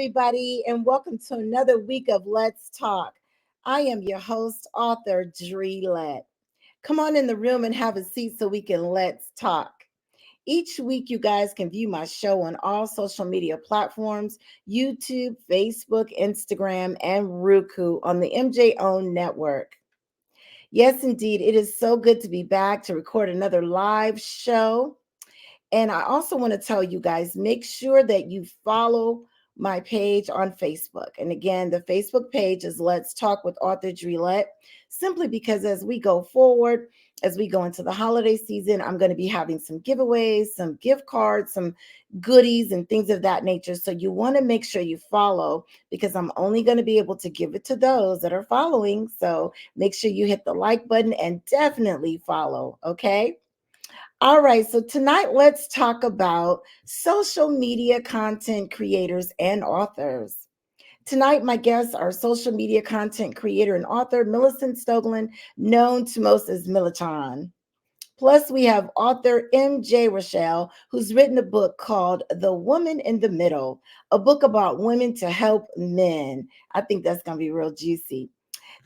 everybody, and welcome to another week of Let's Talk. I am your host, author Dre Lett. Come on in the room and have a seat so we can let's talk. Each week, you guys can view my show on all social media platforms: YouTube, Facebook, Instagram, and Roku on the MJ Own network. Yes, indeed, it is so good to be back to record another live show. And I also want to tell you guys, make sure that you follow my page on Facebook. And again, the Facebook page is Let's Talk with Author Dre Lett, simply because as we go forward, as we go into the holiday season, I'm going to be having some giveaways, some gift cards, some goodies, and things of that nature. So you want to make sure you follow, because I'm only going to be able to give it to those that are following. So make sure you hit the like button and definitely follow. Okay. All right, so tonight let's talk about social media content creators and authors. Tonight, my guests are social media content creator and author Millicent Stoglin, known to most as Millichan. Plus, we have author MJ Rochelle, who's written a book called The Woman in the Middle, a book about women to help men. I think that's going to be real juicy.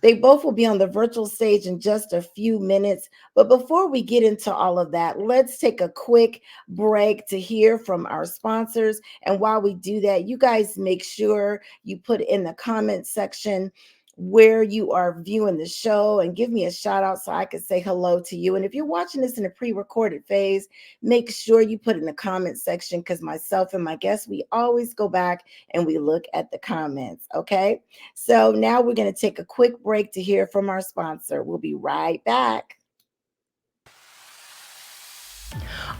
They both will be on the virtual stage in just a few minutes. But before we get into all of that, let's take a quick break to hear from our sponsors. And while we do that, you guys make sure you put in the comment section where you are viewing the show and give me a shout out so I can say hello to you. And if you're watching this in a pre-recorded phase, make sure you put in the comment section, because myself and my guests, we always go back and we look at the comments. Okay. So now we're going to take a quick break to hear from our sponsor. We'll be right back.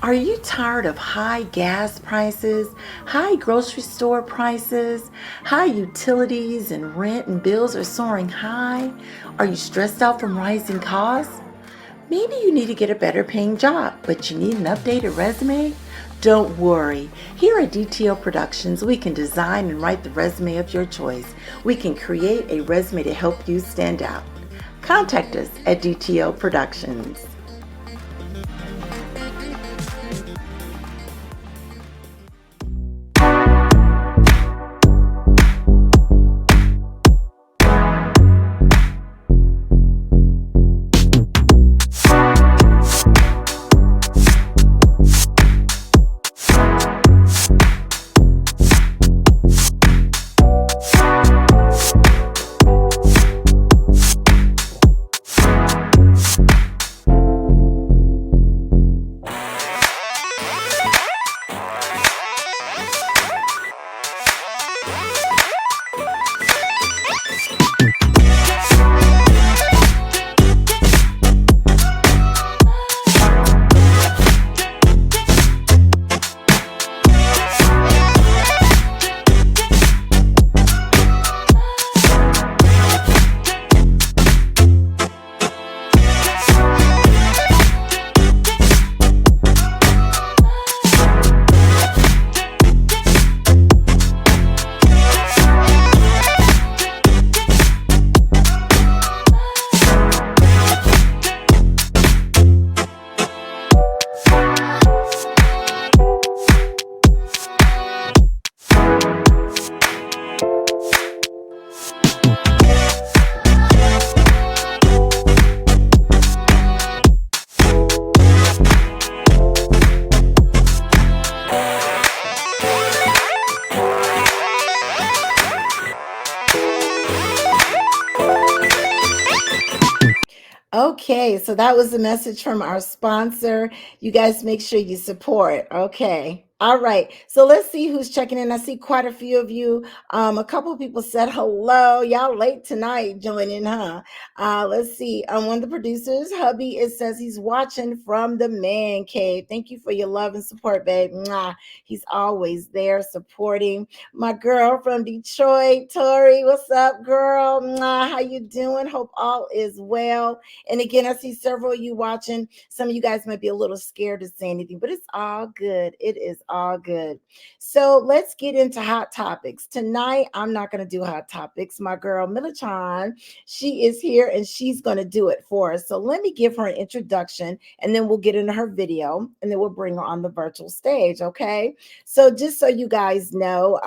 Are you tired of high gas prices, high grocery store prices, high utilities and rent and bills are soaring high? Are you stressed out from rising costs? Maybe you need to get a better paying job, but you need an updated resume? Don't worry. Here at DTO Productions, we can design and write the resume of your choice. We can create a resume to help you stand out. Contact us at DTO Productions. Okay, so that was the message from our sponsor. You guys make sure you support. Okay. All right. So let's see who's checking in. I see quite a few of you. A couple of people said hello. Y'all late tonight joining, huh? Let's see. One of the producers, hubby, it says he's watching from the man cave. Thank you for your love and support, babe. Mwah. He's always there supporting. My girl from Detroit, Tori, what's up, girl? Mwah. How you doing? Hope all is well. And again, I see several of you watching. Some of you guys might be a little scared to say anything, but it's all good. It is all good. So let's get into hot topics. Tonight, I'm not going to do hot topics. My girl, Millichan, she is here and she's going to do it for us. So let me give her an introduction and then we'll get into her video and then we'll bring her on the virtual stage. Okay. So just so you guys know,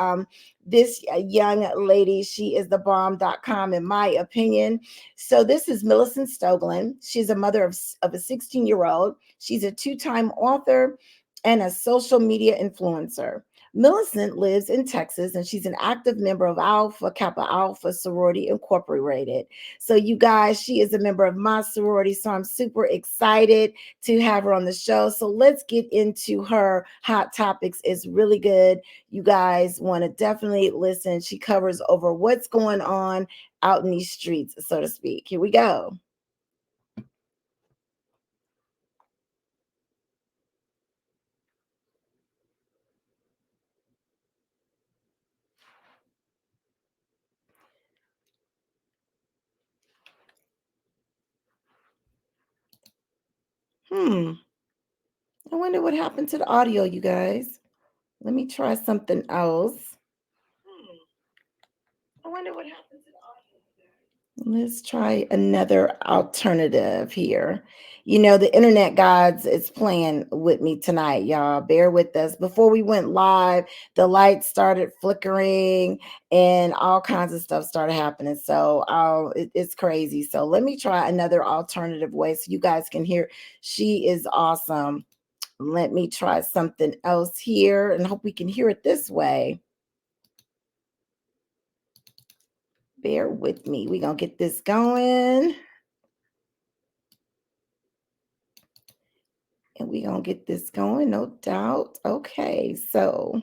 this young lady, she is the bomb.com in my opinion. So this is Millicent Stoglin. She's a mother of a 16-year-old. She's a two-time author and a social media influencer. Millicent lives in Texas and she's an active member of Alpha Kappa Alpha Sorority Incorporated. So, you guys, she is a member of my sorority. So, I'm super excited to have her on the show. So, let's get into her hot topics. It's really good. You guys want to definitely listen. She covers over what's going on out in these streets, so to speak. Here we go. I wonder what happened to the audio, you guys. Let me try something else. I wonder what happened to the audio. Let's try another alternative here. You know, the internet gods is playing with me tonight, y'all. Bear with us. Before we went live, the lights started flickering and all kinds of stuff started happening. So it's crazy. So let me try another alternative way so you guys can hear. She is awesome. Let me try something else here and hope we can hear it this way. Bear with me. We're going to get this going. And we're going to get this going, no doubt. Okay, so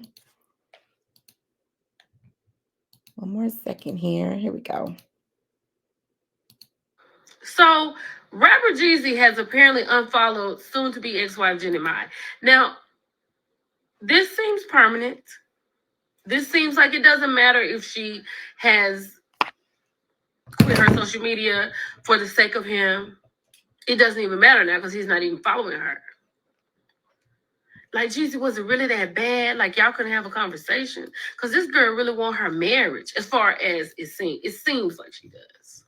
one more second here. Here we go. So, rapper Jeezy has apparently unfollowed soon-to-be ex-wife Jenny Mai. Now, this seems permanent. This seems like it doesn't matter if she has quit her social media for the sake of him. It doesn't even matter now because he's not even following her. Like, Jeezy, was it really that bad? Like, y'all couldn't have a conversation? Because this girl really want her marriage, as far as it seems. It seems like she does.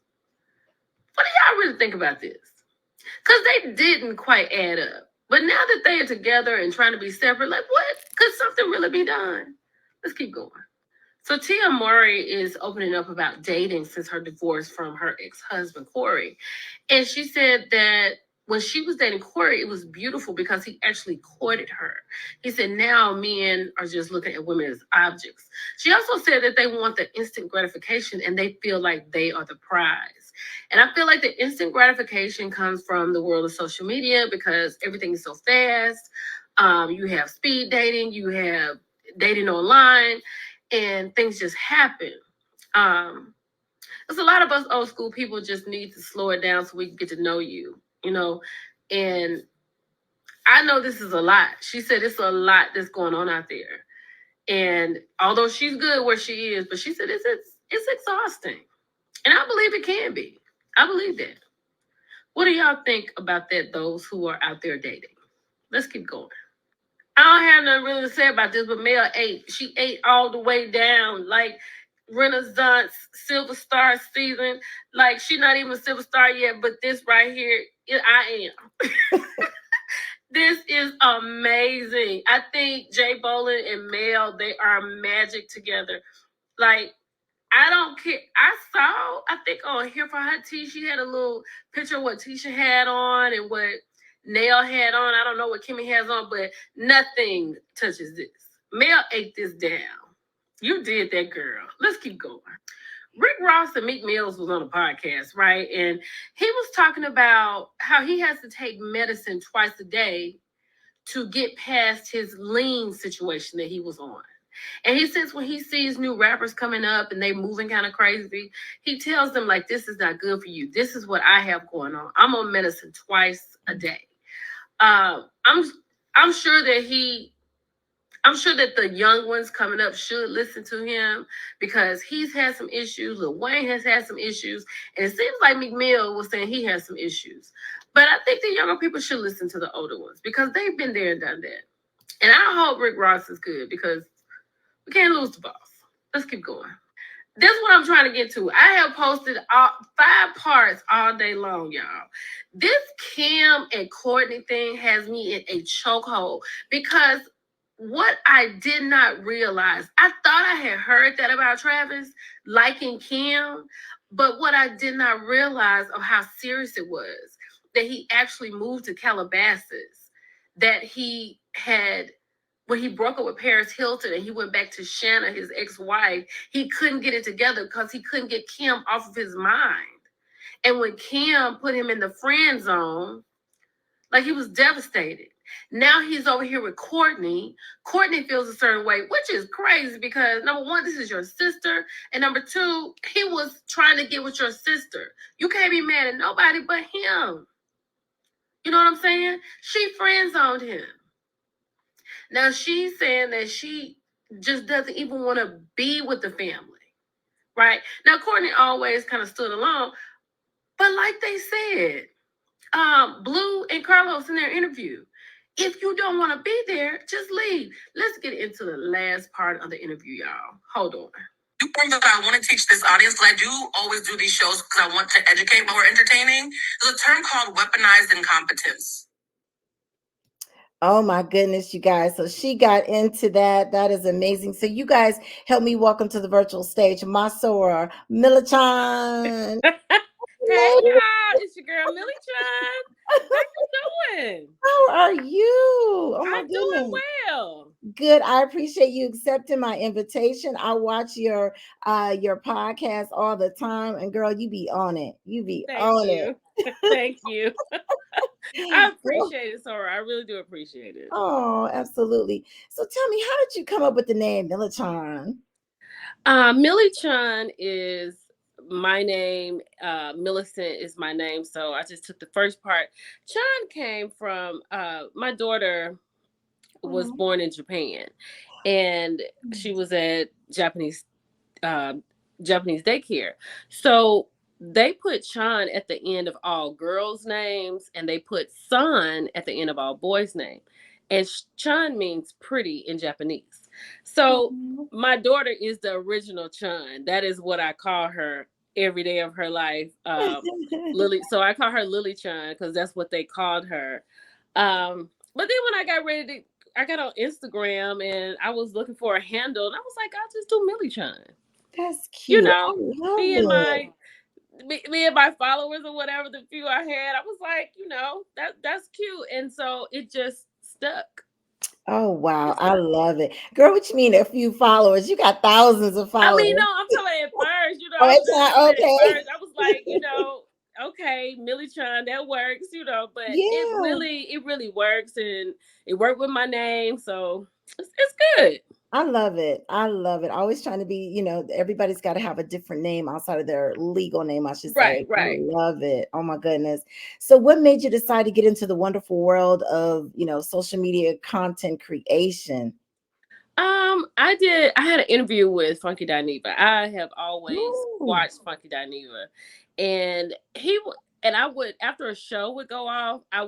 What do y'all really think about this? Because they didn't quite add up. But now that they are together and trying to be separate, like, what? Could something really be done? Let's keep going. So Tia Murray is opening up about dating since her divorce from her ex-husband, Corey. And she said that when she was dating Corey, it was beautiful because he actually courted her. He said now men are just looking at women as objects. She also said that they want the instant gratification and they feel like they are the prize. And I feel like the instant gratification comes from the world of social media because everything is so fast. You have speed dating, you have dating online, and things just happen. Um, there's a lot of us old school people just need to slow it down so we can get to know you, you know. And I know this is a lot. She said it's a lot that's going on out there. And although she's good where she is, but she said it's exhausting. And I believe it can be. I believe that. What do y'all think about that, those who are out there dating? Let's keep going. I don't have nothing really to say about this, but Mel ate. She ate all the way down, like Renaissance Silver Star season. Like she not even a Silver Star yet, but this right here, I am. This is amazing. I think Jay Bolin and Mel, they are magic together. Like I don't care. I think on Here for Her Tea, she had a little picture of what Tisha had on and what Nail had on. I don't know what Kimmy has on, but nothing touches this. Mel ate this down. You did that, girl. Let's keep going. Rick Ross and Meek Mills was on a podcast, right? And he was talking about how he has to take medicine twice a day to get past his lean situation that he was on. And he says when he sees new rappers coming up and they moving kind of crazy, he tells them like, this is not good for you. This is what I have going on. I'm on medicine twice a day. Um, I'm I'm sure that I'm sure that the young ones coming up should listen to him because he's had some issues. Lil Wayne has had some issues. And it seems like Meek Mill was saying he has some issues. But I think the younger people should listen to the older ones because they've been there and done that. And I hope Rick Ross is good because we can't lose the boss. Let's keep going. This is what I'm trying to get to. I have posted 5 parts all day long, y'all. This Kim and Courtney thing has me in a chokehold because what I did not realize, I thought I had heard that about Travis liking Kim, but what I did not realize of how serious it was that he actually moved to Calabasas, that he had when he broke up with Paris Hilton and he went back to Shanna, his ex-wife, he couldn't get it together because he couldn't get Kim off of his mind. And when Kim put him in the friend zone, like he was devastated. Now he's over here with Courtney. Courtney feels a certain way, which is crazy because number one, this is your sister. And number two, he was trying to get with your sister. You can't be mad at nobody but him. You know what I'm saying? She friend zoned him. Now she's saying that she just doesn't even want to be with the family, right? Now Courtney always kind of stood alone, but like they said, Blue and Carlos in their interview, if you don't want to be there, just leave. Let's get into the last part of the interview, y'all. Hold on. Two things that I want to teach this audience, because I do always do these shows because I want to educate more entertaining. There's a term called weaponized incompetence. Oh my goodness, you guys. So she got into that. That is amazing. So you guys help me welcome to the virtual stage, Masora Millichan. Hey y'all, it's your girl Millie Chan. How you doing? How are you? Oh my I'm doing goodness. well. Good. I appreciate you accepting my invitation. I watch your podcast all the time, and girl, you be on it. You be Thank on it. you. Thank you. I appreciate it, Sora. I really do appreciate it. Oh, absolutely. So tell me, how did you come up with the name Millichan? Millie Chan is my name. Millicent is my name. So I just took the first part. Chan came from my daughter was Oh. born in Japan, and she was at uh, Japanese daycare. So they put Chan at the end of all girls' names, and they put San at the end of all boys' names. And Chan means pretty in Japanese. So my daughter is the original Chan. That is what I call her every day of her life. Lily. So I call her Lily Chan because that's what they called her. But then when I got ready to, I got on Instagram and I was looking for a handle, and I was like, I'll just do Millie Chan. That's You cute. I know, love me and it. my me and my followers or whatever, the few I had, I was like, that's cute, and so it just stuck. Oh wow, It I stuck. love it. Girl, what you mean a few followers? You got thousands of I mean, no, followers. I'm telling you at first, Oh, I'm it's really not telling you at okay. first, I was like, okay, Millie Tron, that works, but Yeah. it really works, and it worked with my name, so it's good. I love it. I love it. Always trying to be, everybody's got to have a different name outside of their legal name, I should say. Right, I right. love it. Oh my goodness. So what made you decide to get into the wonderful world of, social media content creation? I had an interview with Funky Dineva. I have always Ooh. watched Funky Dineva, and and I would, after a show would go off, I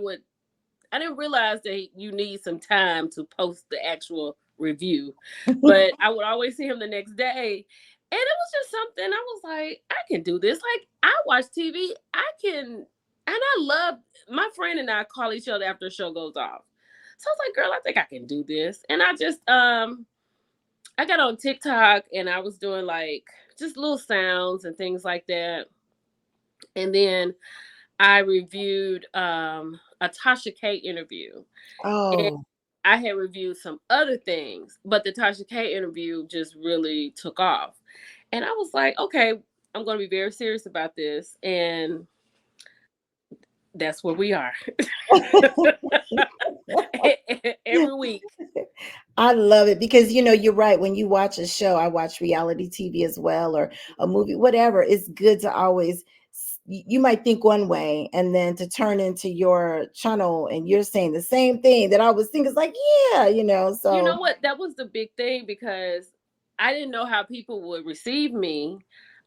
didn't realize that you need some time to post the actual review, but I would always see him the next day. And it was just something I was like, I can do this. Like, I watch TV, and I love, my friend and I call each other after a show goes off. So I was like, girl, I think I can do this. And I got on TikTok and I was doing like just little sounds and things like that. And then I reviewed a Tasha K interview. And Oh. I had reviewed some other things, but the Tasha K interview just really took off. And I was like, okay, I'm going to be very serious about this. And that's where we are every week. I love it because you're right. When you watch a show, I watch reality TV as well, or a movie, whatever. It's good to always you might think one way and then to turn into your channel and you're saying the same thing that I was thinking. It's like, yeah, You so know what? That was the big thing because I didn't know how people would receive me.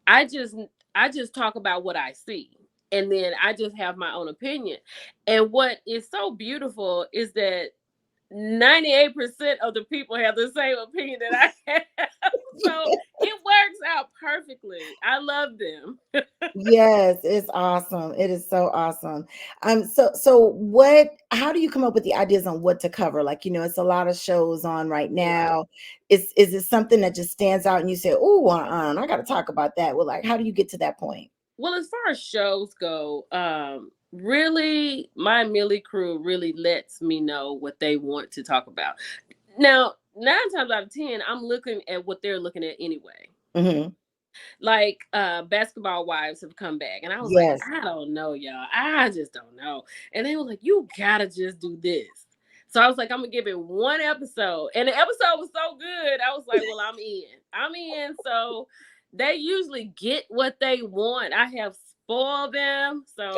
I just I just talk about what I see, and then I just have my own opinion. And what is so beautiful is that 98% of the people have the same opinion that I have. So it works out perfectly. I love them. Yes, it's awesome. It is so awesome. So what, how do you come up with the ideas on what to cover? Like, it's a lot of shows on right Yeah. now. Is it something that just stands out and you say, oh, I got to talk about that? Well, like, how do you get to that point? Well, as far as shows go, really, my Millie crew really lets me know what they want to talk about. Now, 9 times out of 10, I'm looking at what they're looking at anyway. Hmm. Like Basketball Wives have come back, and I was like, Yes. I don't know, y'all. I just don't know. And they were like, you gotta just do this. So I was like, I'm gonna give it one episode. And the episode was so good. I was like, well, I'm in. I'm in. So they usually get what they want. I have spoiled them. So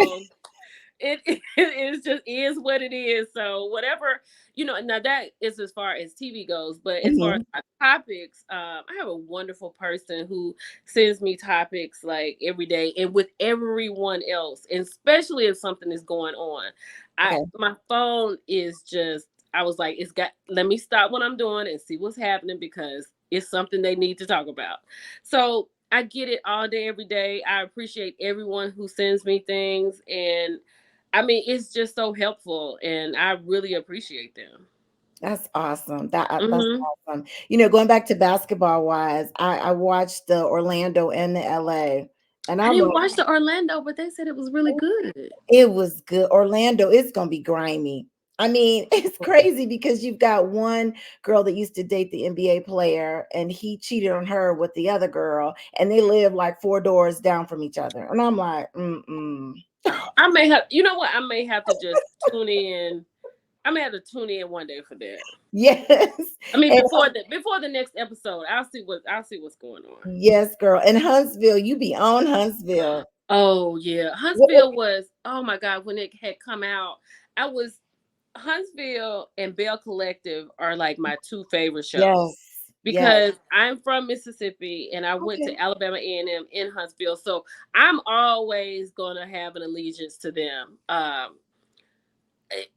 it is just is what it is. So whatever, now that is as far as TV goes, but as far as Hmm. my topics, I have a wonderful person who sends me topics like every day, and with everyone else, and especially if something is going on, Okay. my phone is just, I was like, let me stop what I'm doing and see what's happening, because it's something they need to talk about. So I get it all day, every day. I appreciate everyone who sends me things, and I mean, it's just so helpful, and I really appreciate them. That's awesome. That's Hmm. awesome. Going back to basketball wise, I watched the Orlando and the LA, and I I'm didn't like, watch the Orlando, but they said it was really good. it was good. Orlando, it's gonna be grimy. I mean, it's crazy because you've got one girl that used to date the NBA player, and he cheated on her with the other girl, and they live like four doors down from each other. And I'm like, mm-mm. I may have, you know what? I may have to just tune in. I may have to tune in one day for that. Yes. I mean, And before the next episode, I'll see what's going on. yes, girl. And Huntsville, you be on Huntsville. Oh yeah, What- Huntsville was. Oh my God, when it had come out, I was Huntsville and Bell Collective are like my two favorite shows, Yes. Yes. because I'm from Mississippi and I went Okay. to Alabama A&M in Huntsville, so I'm always gonna have an allegiance to them.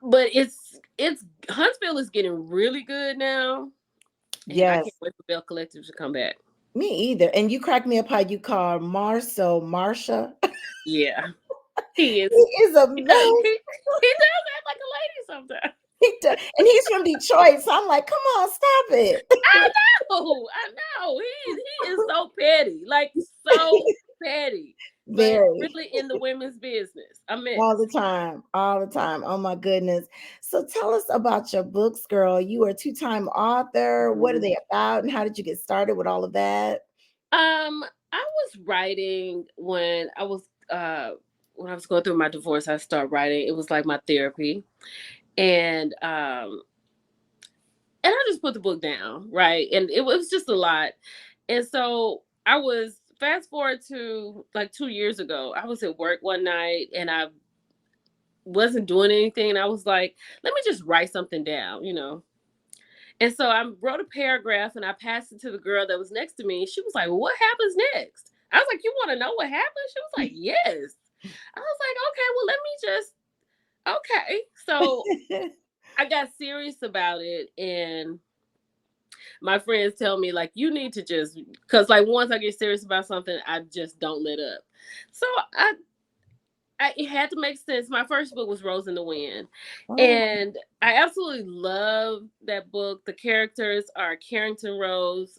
But it's Huntsville is getting really good now, and I can't Yes. wait for Bell Collective to come back. Me either. And you crack me up how you call Marcel Marsha. Yeah, he He is. is a He does. mess. He does act like a lady sometimes. And he's from Detroit. So I'm like, come on, stop it. I know. He is so petty, like so petty, but Very. really in the women's business, a All the mess. time. All the time. Oh my goodness. So tell us about your books, girl. You are a two-time author. What are Mhm. they about? And how did you get started with all of that? I was writing when I was going through my divorce. I started writing. It was like my therapy, and I just put the book down, right? And it was just a lot. And so I was fast forward to like 2 years ago. I was at work one night and I wasn't doing anything. And I was like, let me just write something down. And so I wrote a paragraph and I passed it to the girl that was next to me. She was like, well, what happens next? I was like, you want to know what happened? She was like, yes. I was like, okay, well, let me just, okay. So I got serious about it, and my friends tell me like, you need to just, because like once I get serious about something, I just don't let up. So it had to make sense. My first book was Rose in the Wind, Oh, and I absolutely love that book. The characters are Carrington Rose.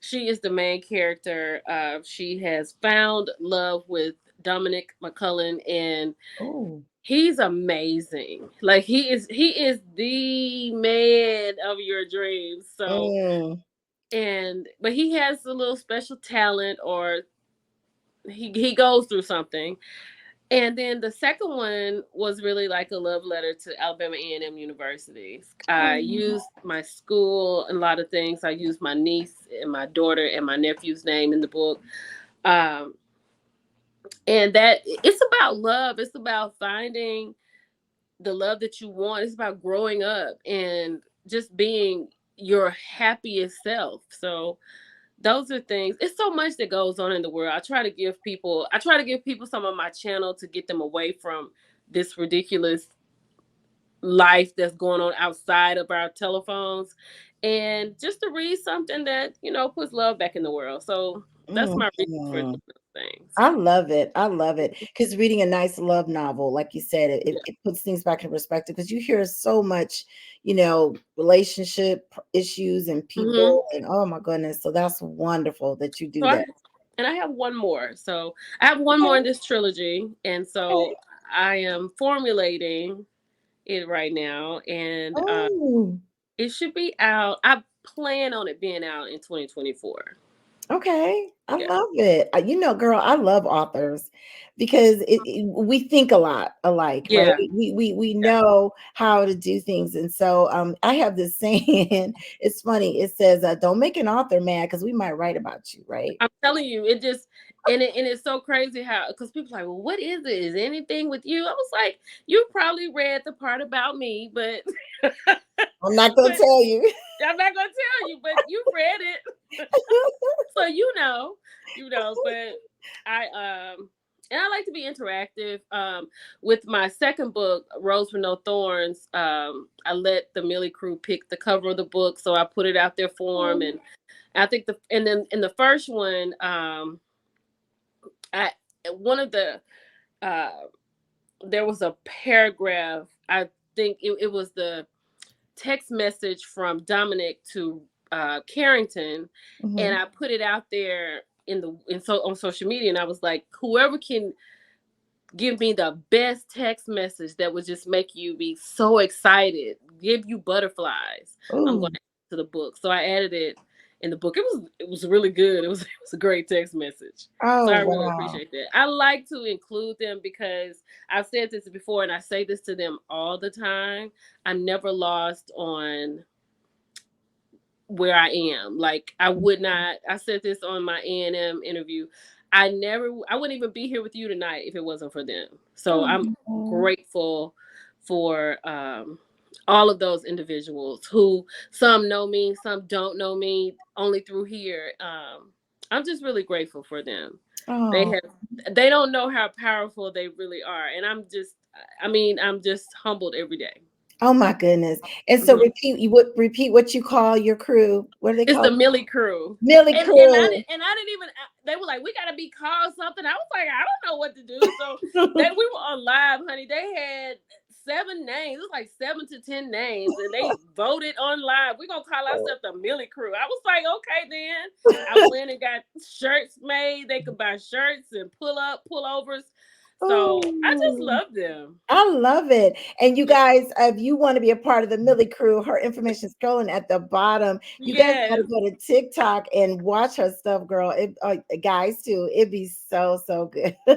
She is the main character. She has found love with Dominic McCullen, and oh. he's amazing. Like he is the man of your dreams. So, Mm. but he has a little special talent, or he goes through something. And then the second one was really like a love letter to Alabama A&M University. I Oh. used my school and a lot of things. I used my niece and my daughter and my nephew's name in the book. Um, and that it's about love. It's about finding the love that you want. It's about growing up and just being your happiest self. So those are things. It's so much that goes on in the world. I try to give people some of my channel to get them away from this ridiculous life that's going on outside of our telephones, and just to read something that puts love back in the world. So that's my reason for doing Mhm. those things. I love it. I love it. Because reading a nice love novel, like you said, Yeah. it puts things back in perspective. Because you hear so much, relationship issues and Hmm. people, and oh my goodness. So that's wonderful that you So do that. I have one more. So I have one more in Okay. this trilogy, and Okay. so I am formulating it right now, and Oh, it should be out. I plan on it being out in 2024. okay. I Yeah. love it. Girl, I love authors because we think a lot alike, right? Yeah. We Yeah. know how to do things, and so I have this saying. It's funny. It says, "Don't make an author mad because we might write about you," right? I'm telling you, it just and it's so crazy how, because people are like, well, what is it? Is anything with you? I was like, you probably read the part about me, but I'm not gonna but tell you. I'm not gonna tell you, but you read it. So but and I like to be interactive. With my second book, Rose with No Thorns, I let the Millie crew pick the cover of the book, so I put it out there for them. And I think and then in the first one, I one of the uh there was a paragraph. I think it was the text message from Dominic to Carrington, and Mhm. I put it out there on social media, and I was like, whoever can give me the best text message that would just make you be so excited, give you butterflies, I'm going Ooh. to add to the book. So I added it in the book. It was really good. It was a great text message. So Oh I really wow. appreciate that. I like to include them because I've said this before, and I say this to them all the time. I'm never lost on where I am. Like, I would not. I said this on my A&M interview. I wouldn't even be here with you tonight if it wasn't for them. So I'm Oh. grateful for all of those individuals who, some know me, some don't know me, only through here. I'm just really grateful for them. They Oh. have, they don't know how powerful they really are, and I'm just humbled every day. Oh my goodness. And so Mhm. repeat what you call your crew. What do they It's call the it? Millie crew. Millie And crew. I didn't even, they were like, we gotta be called something. I was like, I don't know what to do. So we were on live, honey. They had 7 names. It was like 7 to 10 names, and they voted on live. We're gonna call ourselves the Millie crew. I was like, okay then. I went and got shirts made. They could buy shirts and pullovers. So I just Oh. love them. I love it. And you Yeah. guys, if you want to be a part of the Millie crew, her information is scrolling at the bottom. You guys got to Yes. go to TikTok and watch her stuff, girl. Guys, too. It'd be so, so good. I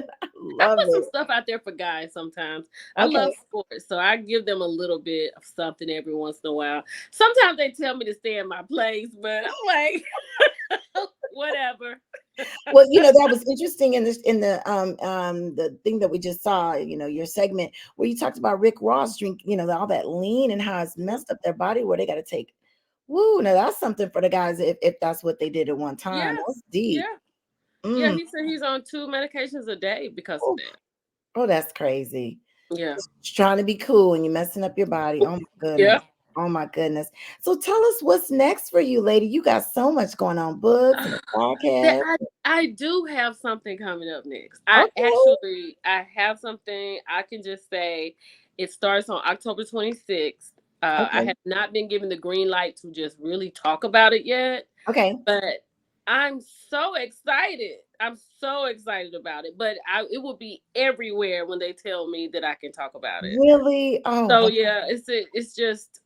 I love put some it. stuff out there for guys sometimes. I love Okay. sports, so I give them a little bit of something every once in a while. Sometimes they tell me to stay in my place, but I'm like, whatever. Well, that was interesting in the thing that we just saw, your segment where you talked about Rick Ross drink, all that lean and how it's messed up their body where they got to take. Woo, now that's something for the guys if that's what they did at one time. Yes, That's deep. yeah, yeah. Mm. He said he's on 2 medications a day because of Oh, that. oh, that's crazy. Yeah, Just trying to be cool and you're messing up your body. Oh my yeah. goodness. Oh my goodness. So tell us what's next for you, lady. You got so much going on, books and a That podcast. I do have something coming up next. I have something. I can just say it starts on October 26th. I Okay. have not been given the green light to just really talk about it yet, Okay. but I'm so excited. I'm so excited about it. But it will be everywhere when they tell me that I can talk about it. Really? Oh, So wow. yeah, it's just,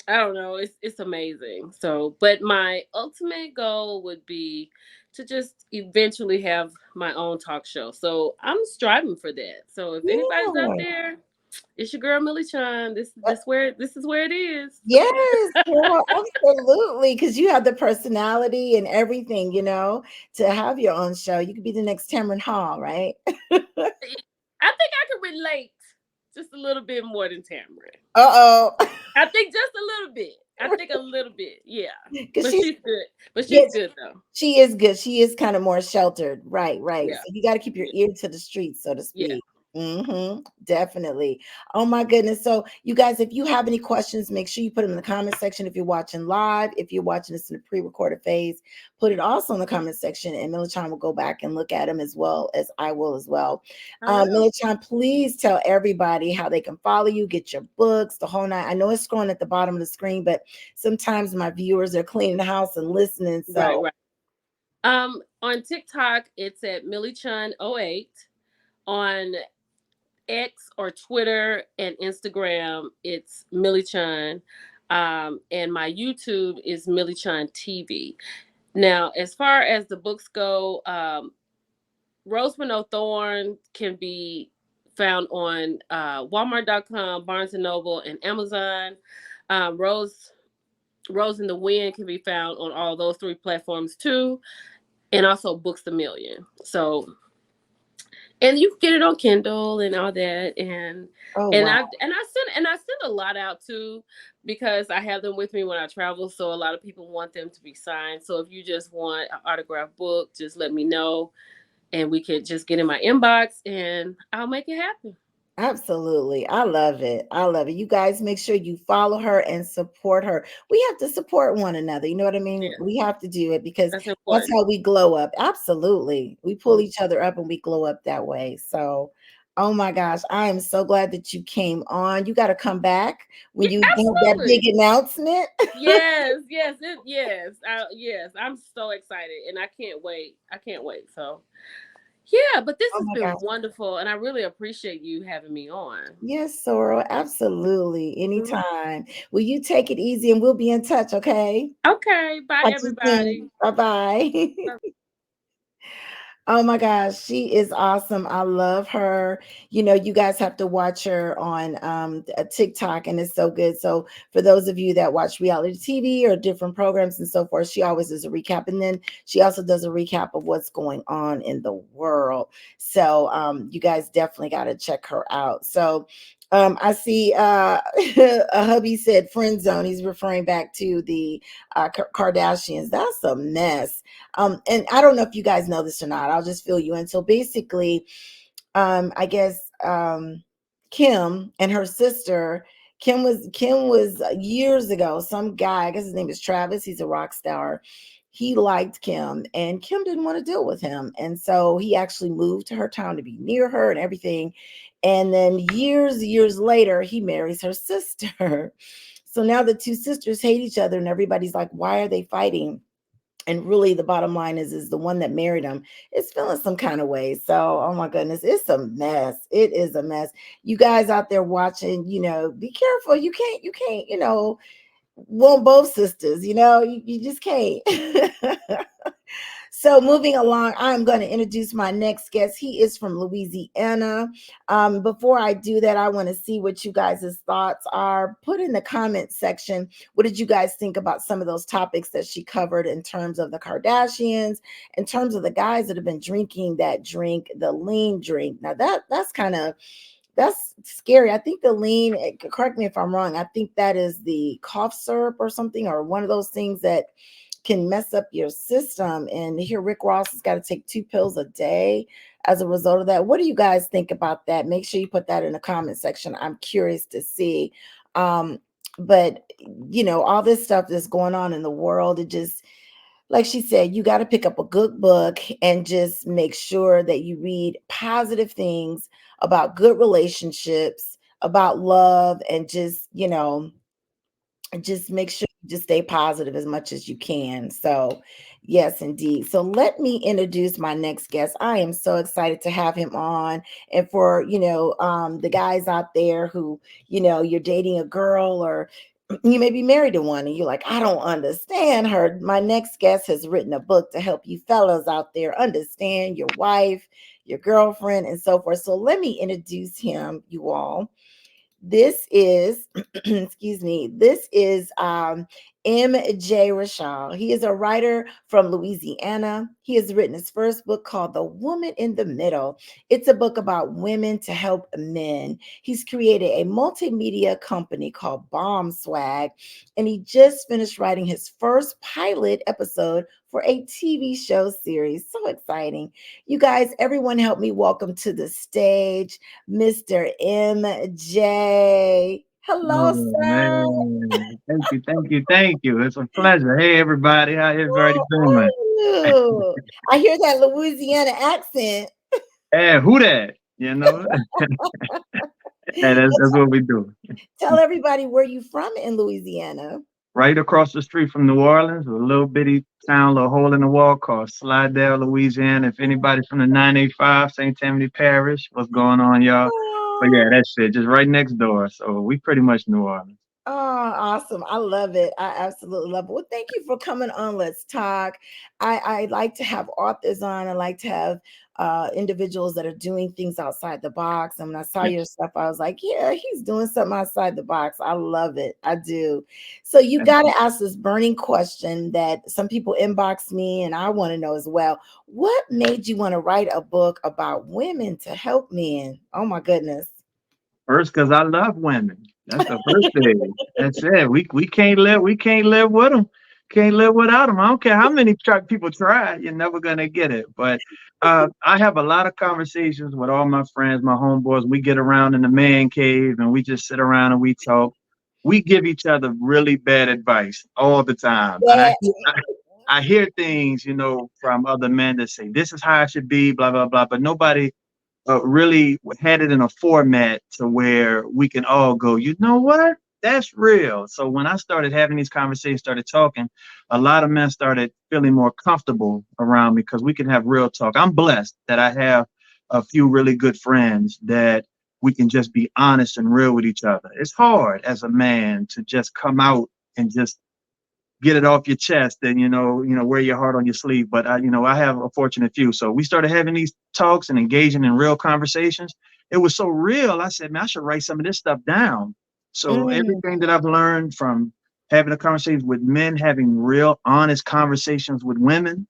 I don't know, it's amazing. So, but my ultimate goal would be to just eventually have my own talk show. So I'm striving for that. So if anybody's out Yeah. there, it's your girl Millie Chan. This is where it is. Yes, girl, absolutely. Because you have the personality and everything, to have your own show. You could be the next Tamron Hall, right? I think I can relate just a little bit more than Tamara. Uh-oh. I think just a little bit. I think a little bit, yeah. Because But she's she's good. But she's yes, good though. she is good. She is kind of more sheltered. Right, right. Yeah, So you got to keep your yeah, ear to the streets, so to yeah. speak. Definitely. Oh my goodness. So you guys, if you have any questions, make sure you put them in the comment section. If you're watching live, if you're watching this in the pre-recorded phase, put it also in the comment section, and Millichan will go back and look at them as well as I will as well. I will. Millichan, please tell everybody how they can follow you, get your books, the whole night. I know it's scrolling at the bottom of the screen, but sometimes my viewers are cleaning the house and listening. Right, So right. On TikTok, it's at MillyChun08. On X or Twitter and Instagram, it's MillyChun. And my YouTube is MillyChun TV. Now, as far as the books go, Rosemond Thorn can be found on Walmart.com, Barnes and Noble, and Amazon. Rose in the Wind can be found on all those three platforms too, and also Books a Million. So, and you can get it on Kindle and all that, and oh and wow. I send a lot out too, because I have them with me when I travel. So a lot of people want them to be signed. So if you just want an autographed book, just let me know, and we could just get in my inbox, and I'll make it happen. Absolutely. I love it. I love it. You guys make sure you follow her and support her. We have to support one another. You know what I mean? Yeah, We have to do it because that's that's important. how we glow up. Absolutely. We pull Mm. each other up and we glow up that way. So, oh my gosh, I am so glad that you came on. You got to come back when Yeah, you have that big absolutely. announcement. Yes. I'm so excited, and I can't wait. I can't wait. So yeah, but this Oh has my been gosh. wonderful, and I really appreciate you having me on. Yes, Sorrel. Absolutely. Mhm. Anytime. Will you take it easy and we'll be in touch, okay? Okay, bye Talk to you soon. everybody. Bye bye. Oh my gosh, she is awesome. I love her. You know, you guys have to watch her on TikTok, and it's so good. So, for those of you that watch reality TV or different programs and so forth, she always does a recap, and then she also does a recap of what's going on in the world. So, you guys definitely got to check her out. So, I see a hubby said friend zone. He's referring back to the Kardashians. That's a mess. And I don't know if you guys know this or not. I'll just fill you in. So basically, I guess Kim and her sister, Kim was years ago, some guy, I guess his name is Travis, he's a rock star. He liked Kim and Kim didn't want to deal with him. And so he actually moved to her town to be near her and everything. And then years later, he marries her sister. So now the two sisters hate each other, and everybody's like, why are they fighting? And really the bottom line is the one that married him is feeling some kind of way. So oh my goodness, it's a mess. It is a mess. You guys out there watching, be careful. You can't want both sisters, you just can't. So moving along, I'm going to introduce my next guest. He is from Louisiana. Before I do that, I want to see what you guys' thoughts are. Put in the comment section, what did you guys think about some of those topics that she covered in terms of the Kardashians, in terms of the guys that have been drinking that drink, the lean drink. Now that's scary. I think the lean, correct me if I'm wrong, I think that is the cough syrup or something, or one of those things that can mess up your system. And here Rick Ross has got to take 2 pills a day as a result of that. What do you guys think about that? Make sure you put that in the comment section. I'm curious to see. But all this stuff that's going on in the world, it just, like she said, you got to pick up a good book and just make sure that you read positive things about good relationships, about love, and just make sure you just stay positive as much as you can. So, yes, indeed. So, let me introduce my next guest. I am so excited to have him on. And for, the guys out there who, you're dating a girl, or you may be married to one and you're like, I don't understand her. My next guest has written a book to help you fellas out there understand your wife, your girlfriend, and so forth. So, let me introduce him, you all. This is excuse me, this is M.J. Rashal. He is a writer from Louisiana. He has written his first book called The Woman in the Middle. It's a book about women to help men. He's created a multimedia company called Bomb Swag, and he just finished writing his first pilot episode for a TV show series. So exciting. You guys, everyone help me welcome to the stage Mr. MJ. Hello, Oh sir. man. Thank you, thank you, thank you. It's a pleasure. Hey everybody, how everybody How doing? are you? I hear that Louisiana accent. Hey, who that? You know? Hey, that's what we do. Tell everybody where you from in Louisiana. Right across the street from New Orleans, a little bitty town, little hole in the wall called Slidell, Louisiana. If anybody's from the 985 St. Tammany Parish, what's going on, y'all? But yeah, Oh, that's it. Just right next door. So we pretty much New Orleans. oh, awesome. I love it. I absolutely love it. Well, thank you for coming on. Let's talk. I like to have authors on. I like to have individuals that are doing things outside the box. And when I saw Yeah. your stuff, I was like, yeah, he's doing something outside the box. I love it. I do. So you got to ask this burning question that some people inbox me and I want to know as well. What made you want to write a book about women to help men? Oh my goodness. First, because I love women. That's the first thing. That's it. We can't live with them. Can't live without them. I don't care how many people try. You're never gonna get it. But I have a lot of conversations with all my friends, my homeboys. We get around in the man cave and we just sit around and we talk. We give each other really bad advice all the time, and Yeah. I hear things, from other men that say this is how I should be, blah blah blah. But nobody really had it in a format to where we can all go, you know what? That's real. So when I started having these conversations, started talking, a lot of men started feeling more comfortable around me because we can have real talk. I'm blessed that I have a few really good friends that we can just be honest and real with each other. It's hard as a man to just come out and just get it off your chest and wear your heart on your sleeve. But I have a fortunate few. So we started having these talks and engaging in real conversations. It was so real. I said, man, I should write some of this stuff down. So Mm, everything that I've learned from having a conversation with men, having real honest conversations with women,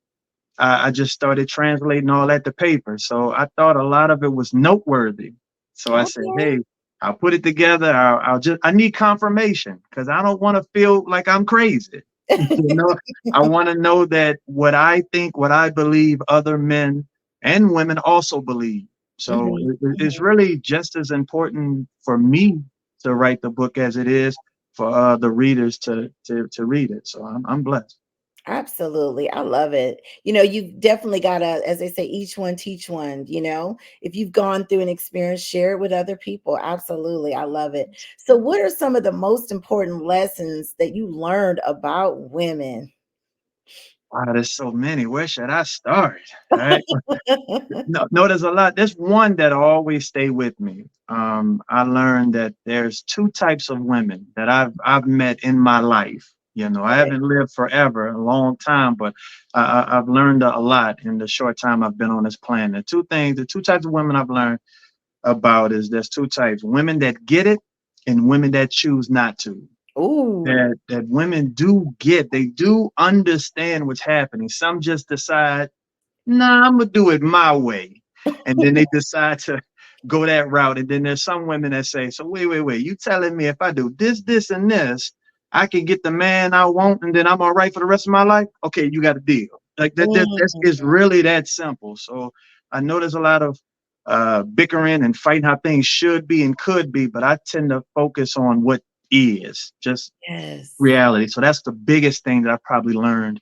I just started translating all that to paper. So I thought a lot of it was noteworthy. So I said, okay. hey, I'll put it together. I need confirmation because I don't want to feel like I'm crazy. You know, I want to know that what I think, what I believe, other men and women also believe. So Mhm, it's mhm. really just as important for me to write the book as it is for the readers to read it. So I'm blessed. Absolutely. I love it. You've definitely got to, as they say, each one teach one. If you've gone through an experience, share it with other people. Absolutely. I love it. So, what are some of the most important lessons that you learned about women? Wow, there's so many. Where should I start? Right? No, there's a lot. There's one that always stay with me. I learned that there's two types of women that I've met in my life. I Okay. haven't lived forever, a long time, but I've learned a lot in the short time I've been on this planet. The two types of women I've learned about is there's two types: women that get it and women that choose not to. Ooh. That women do get, they do understand what's happening. Some just decide, nah, I'm gonna do it my way. And then they decide to go that route. And then there's some women that say, so wait, you telling me if I do this, and this, I can get the man I want and then I'm all right for the rest of my life? Okay, you got a deal. Like that's Mhm. it's really that simple. So I know there's a lot of bickering and fighting how things should be and could be, but I tend to focus on what is just Yes. reality. So that's the biggest thing that I've probably learned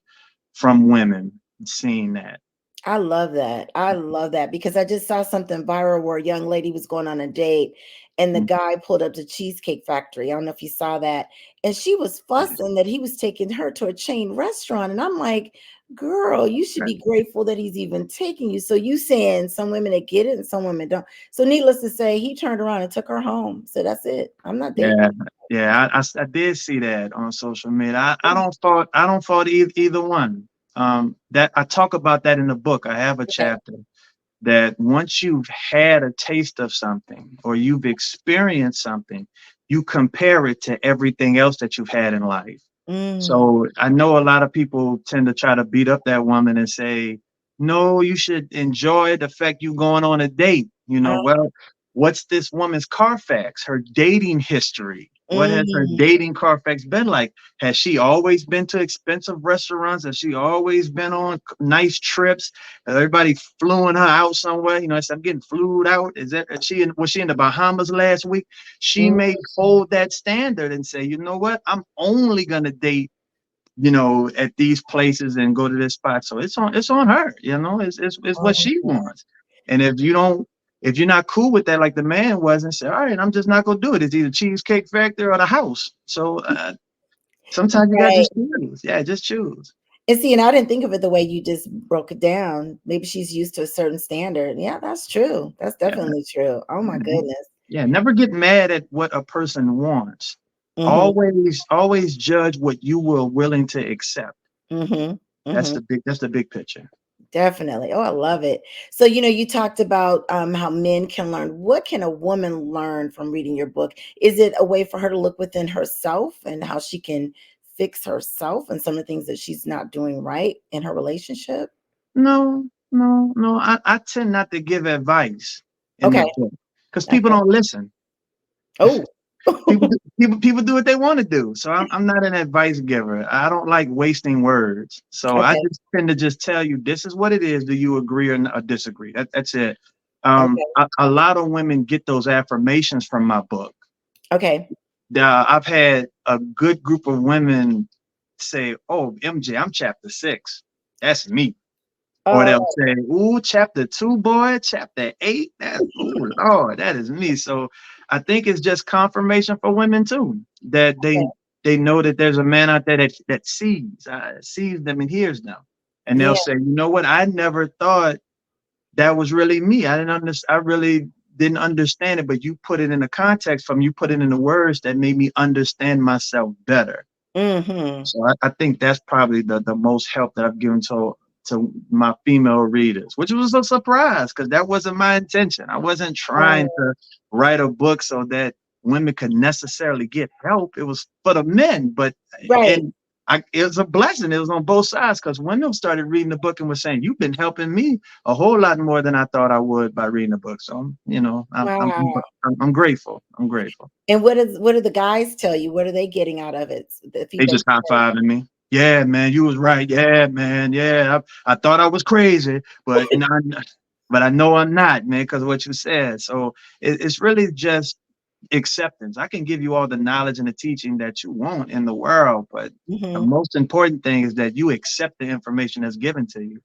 from women, seeing that. I love that. I love that because I just saw something viral where a young lady was going on a date and the Mhm. guy pulled up to Cheesecake Factory. I don't know if you saw that. And she was fussing that he was taking her to a chain restaurant. And I'm like, girl, you should be grateful that he's even taking you. So you saying some women that get it and some women don't. So needless to say, he turned around and took her home. So that's it. I'm not dating. Yeah, yeah, I did see that on social media. I don't fault either one. That I talk about that in the book. I have a Okay. chapter that once you've had a taste of something or you've experienced something, you compare it to everything else that you've had in life. Mm. So I know a lot of people tend to try to beat up that woman and say, no, you should enjoy the fact you going on a date. Well, what's this woman's Carfax, her dating history? What has her Mm. dating Carfax been like? Has she always been to expensive restaurants? Has she always been on nice trips? Has everybody fluing her out somewhere? I'm getting flued out. Was she in the Bahamas last week? She Mm. may hold that standard and say, you know what? I'm only gonna date at these places and go to this spot. So it's on her, it's what Oh, she wants. And if you're not cool with that, like the man was, and say, all right, I'm just not gonna do it. It's either Cheesecake Factory or the house. So sometimes you gotta right. just choose. Yeah, just choose. And see, and I didn't think of it the way you just broke it down. Maybe she's used to a certain standard. Yeah, that's true. That's Yeah, definitely true. Oh my yeah. goodness. Yeah, never get mad at what a person wants. Mm-hmm. Always judge what you were willing to accept. Mm-hmm. That's Mm-hmm. the big picture. Definitely. Oh, I love it. So, you talked about how men can learn. What can a woman learn from reading your book? Is it a way for her to look within herself and how she can fix herself and some of the things that she's not doing right in her relationship? No, no, no. I tend not to give advice in the Okay. book because people Okay. don't listen. Oh. People do what they want to do. So I'm not an advice giver. I don't like wasting words. So I Okay. just tend to just tell you this is what it is. Do you agree or disagree? That's it. Okay. A lot of women get those affirmations from my book. Okay. I've had a good group of women say, "Oh, MJ, I'm chapter 6. That's me." Or they'll Oh, say, "Ooh, chapter 2, boy, chapter 8. That, ooh, Lord, that is me." So I think it's just confirmation for women too, that okay. they know that there's a man out there that sees them and hears them, and they'll Yeah. say, "You know what? I never thought that was really me. I really didn't understand it, but you put it in the context from you put it in the words that made me understand myself better." Mm-hmm. So I think that's probably the most help that I've given to my female readers, which was a surprise because that wasn't my intention. I wasn't trying Oh, to write a book so that women could necessarily get help. It was for the men, but right. and it was a blessing. It was on both sides because women started reading the book and were saying, "You've been helping me a whole lot more than I thought I would by reading the book." So Wow. I'm grateful. I'm grateful. And what do the guys tell you? What are they getting out of it? The They feedback just you high heard? fiving me. Yeah, man, you was right. Yeah, man. Yeah, I thought I was crazy, but I know I'm not, man, because of what you said. So it's really just acceptance. I can give you all the knowledge and the teaching that you want in the world, but the Mm-hmm. most important thing is that you accept the information that's given to you.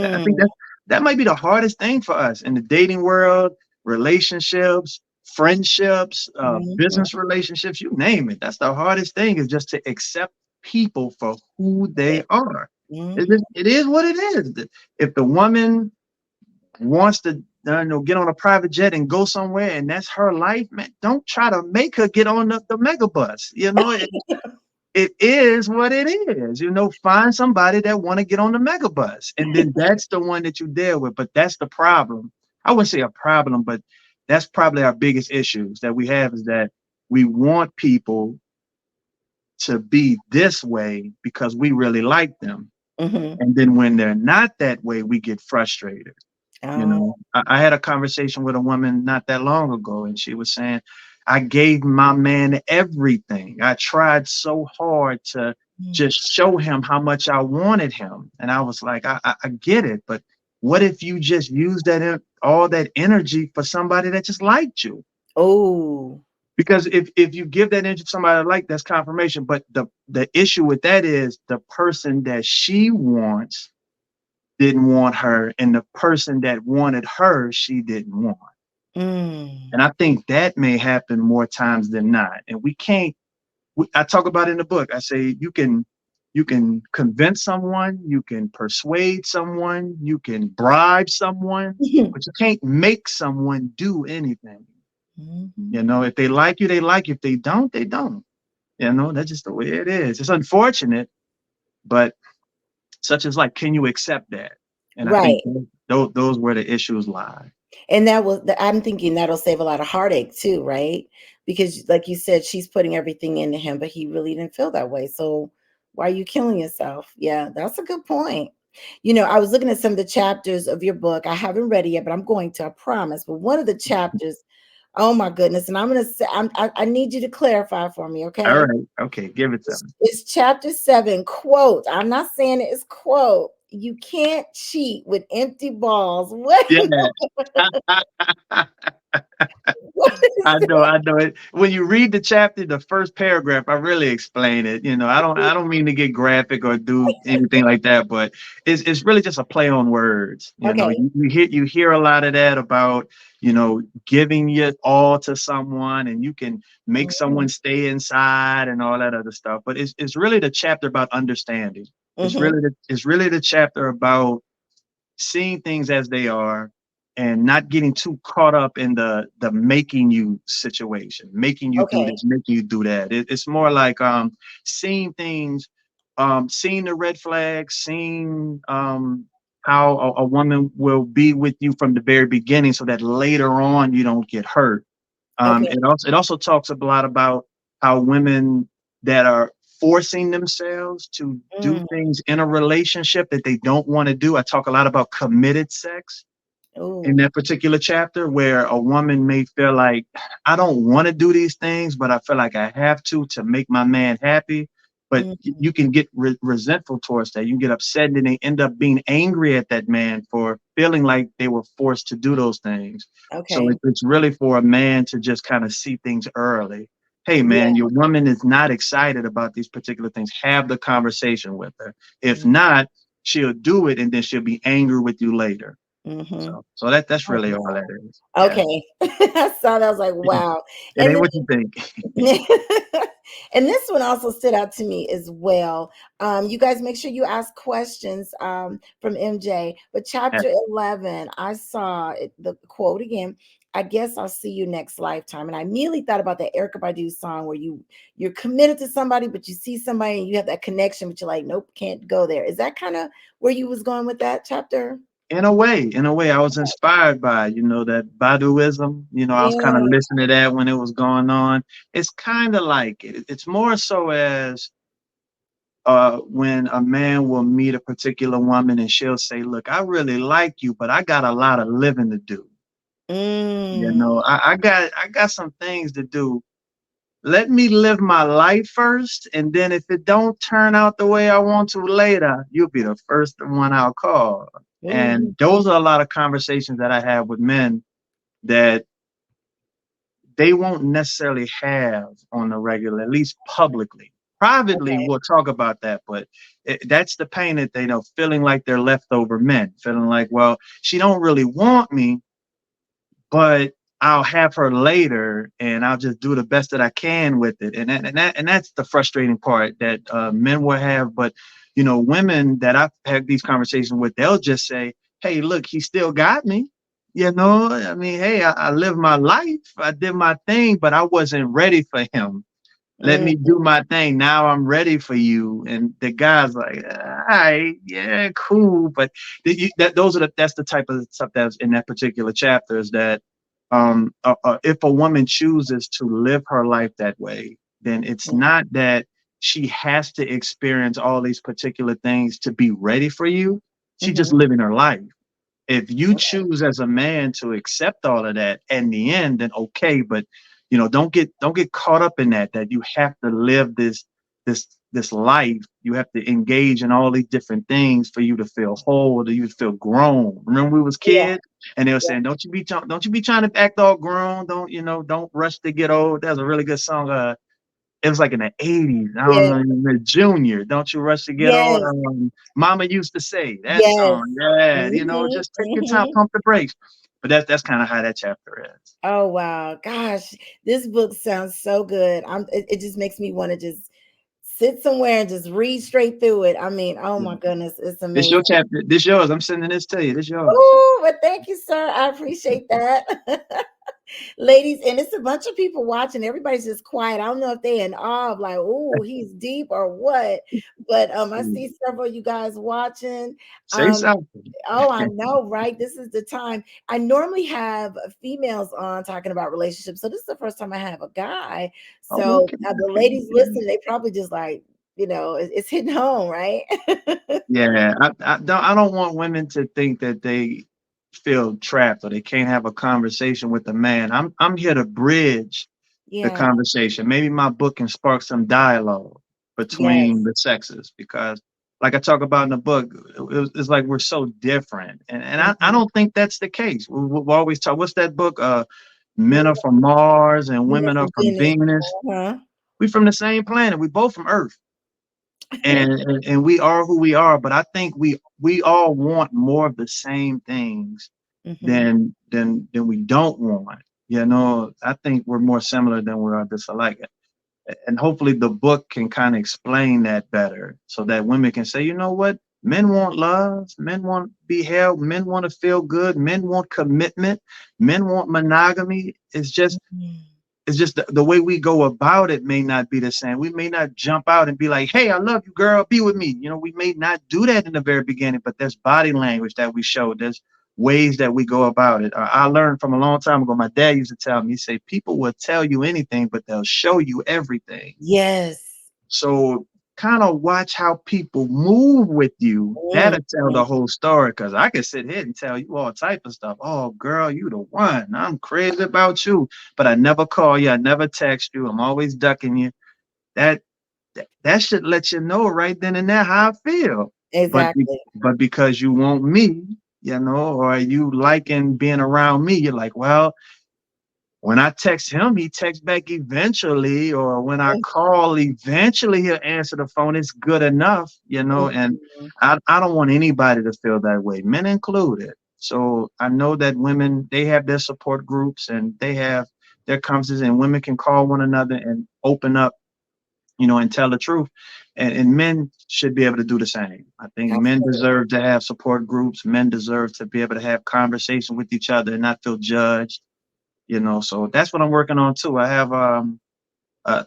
I think Mm, that might be the hardest thing for us in the dating world, relationships, friendships, mhm, business relationships, you name it. That's the hardest thing is just to accept people for who they right. are. Mhm, It is what it is. If the woman wants to get on a private jet and go somewhere and that's her life, man, don't try to make her get on the mega bus. It is what it is. Find somebody that want to get on the megabus, and then that's the one that you deal with. But that's the problem. I wouldn't say a problem, but that's probably our biggest issues that we have is that we want people to be this way because we really like them. mhm. And then when they're not that way, we get frustrated. Oh, I had a conversation with a woman not that long ago, and she was saying, I gave my man everything. I tried so hard to mm, just show him how much I wanted him. And I was like, I get it, but what if you just use all that energy for somebody that just liked you? oh, Because if you give that energy to somebody like that's confirmation. But the issue with that is the person that she wants didn't want her, and the person that wanted her, she didn't want. mm, And I think that may happen more times than not. And we can't. I talk about it in the book. I say you can convince someone, you can persuade someone, you can bribe someone, mhm, but you can't make someone do anything. mhm. If they like you, they like you. If they don't, they don't. That's just the way it is. It's unfortunate, but such as like, can you accept that? And I think Right. those where the issues lie. And I'm thinking that'll save a lot of heartache too, right? because like you said, she's putting everything into him, but he really didn't feel that way. So why are you killing yourself? Yeah, that's a good point. I was looking at some of the chapters of your book. I haven't read it yet, but I'm going to, I promise. But one of the chapters, oh my goodness, and I'm gonna say, I need you to clarify for me, All okay? right. Okay. Give it to me. It's chapter 7, quote. I'm not saying it is quote. You can't cheat with empty balls. What? Yeah. What is I know it. When you read the chapter, the first paragraph, I really explain it. I don't mean to get graphic or do anything like that, but it's really just a play on words. okay? You hear a lot of that about, giving your all to someone, and you can make someone Mhm. stay inside and all that other stuff. But it's really the chapter about understanding. Mhm. It's really the chapter about seeing things as they are and not getting too caught up in the making you situation, making you do Okay. this, making you do that. It's more like seeing things, seeing the red flags, seeing how a woman will be with you from the very beginning so that later on you don't get hurt. Okay. It also talks a lot about how women that are forcing themselves to do Mm. things in a relationship that they don't want to do. I talk a lot about committed sex in Oh. that particular chapter, where a woman may feel like, I don't want to do these things, but I feel like I have to make my man happy. But Mhm. you can get resentful towards that. You get upset, and they end up being angry at that man for feeling like they were forced to do those things. So Okay. it's really for a man to just kind of see things early. Hey, man, Yeah. your woman is not excited about these particular things. Have the conversation with her. If Mm. not, she'll do it, and then she'll be angry with you later. Mhm. So that's Oh, really all wow. that is. Yeah. Okay. I saw that. I was like, wow. It And ain't then what you think. and this one also stood out to me as well. You guys make sure you ask questions from MJ. But Yeah. chapter 11, I saw the quote again. I guess I'll see you next lifetime. And I immediately thought about that Erica Badu song where you're committed to somebody, but you see somebody and you have that connection, but you're like, nope, can't go there. Is that kind of where you was going with that chapter? In a way, I was inspired by, that Baduism. I was kind of Yeah. listening to that when it was going on. It's kind of like it's more so as when a man will meet a particular woman and she'll say, "Look, I really like you, but I got a lot of living to do. Mm, I got some things to do. Let me live my life first, and then if it don't turn out the way I want to later, you'll be the first one I'll call." ooh, And those are a lot of conversations that I have with men that they won't necessarily have on the regular, at least publicly. Privately, okay. we'll talk about that, but that's the pain that they know, feeling like they're leftover men, feeling like, well, she don't really want me, but I'll have her later, and I'll just do the best that I can with it. And that's the frustrating part that men will have. But women that I've had these conversations with, they'll just say, "Hey, look, he still got me." I mean, hey, I lived my life, I did my thing, but I wasn't ready for him. Let me Mm, do my thing. Now I'm ready for you. And the guy's like, all right, yeah, cool. But that's the type of stuff that's in that particular chapter, is that if a woman chooses to live her life that way, then it's mm, not that she has to experience all these particular things to be ready for you. She's just mhm, living her life. If you okay. choose as a man to accept all of that in the end, then okay. But don't get caught up in that you have to live this life. You have to engage in all these different things for you to feel whole, to you to feel grown. Remember, we was Yeah, kids, and they were yeah, saying, don't you be trying to act all grown. Don't rush to get old. That's a really good song. It was like in the 80s. I don't yeah, know, in the Junior. Don't you rush to get old? yes, Mama used to say that yes. song. Yeah, Mhm, just take your time, mhm. pump the brakes. But that's kind of how that chapter is. Oh wow, gosh, this book sounds so good. It just makes me want to just sit somewhere and just read straight through it. I mean, oh my goodness, it's This your amazing. chapter. This yours. I'm sending this to you. This yours. Oh, but thank you, sir. I appreciate that. Ladies, and it's a bunch of people watching. Everybody's just quiet. I don't know if they in awe of like, oh, he's deep or what. But I see several of you guys watching. Say Um, something. oh, I know, right? This is the time. I normally have females on talking about relationships. So this is the first time I have a guy. Oh, So okay, the okay, ladies okay. listening, they probably just like, it's hitting home, right? Yeah, I don't want women to think that they feel trapped or they can't have a conversation with a man. I'm here to bridge the Yeah. conversation. Maybe my book can spark some dialogue between Yes. the sexes because, like I talk about in the book, it's like we're so different, and I Mhm. don't think that's the case. We always talk. What's that book? Men Men are from Mars and men are women are from from Venus. Venus. Uh-huh. We from the same planet. We both from Earth, and we are who we are. But I think we all want more of the same things Mhm. than we don't want. You know, I think we're more similar than we are disalike. And hopefully the book can kind of explain that better so that women can say, you know what? Men want love, men want to be held, men want to feel good, men want commitment, men want monogamy. Mhm. It's just the way we go about it may not be the same. We may not jump out and be like, hey, I love you, girl, be with me. You know, we may not do that in the very beginning, but there's body language that we show. There's ways that we go about it. I learned from a long time ago. My dad used to tell me, he say, people will tell you anything, but they'll show you everything. Yes. So kind of watch how people move with you. That'll tell Mhm. the whole story. Cause I can sit here and tell you all type of stuff. Oh, girl, you the one. I'm crazy about you. But I never call you. I never text you. I'm always ducking you. That that should let you know right then and there how I feel. Exactly. But because you want me, you know, or you liking being around me, you're like, well, when I text him, he texts back eventually, or when I call, eventually he'll answer the phone. It's good enough, you know, and Mhm. I don't want anybody to feel that way, men included. So I know that women, they have their support groups and they have their conferences, and women can call one another and open up, you know, and tell the truth. And men should be able to do the same. I think men Absolutely. deserve to have support groups. Men deserve to be able to have conversation with each other and not feel judged, you know. So that's what I'm working on too. I have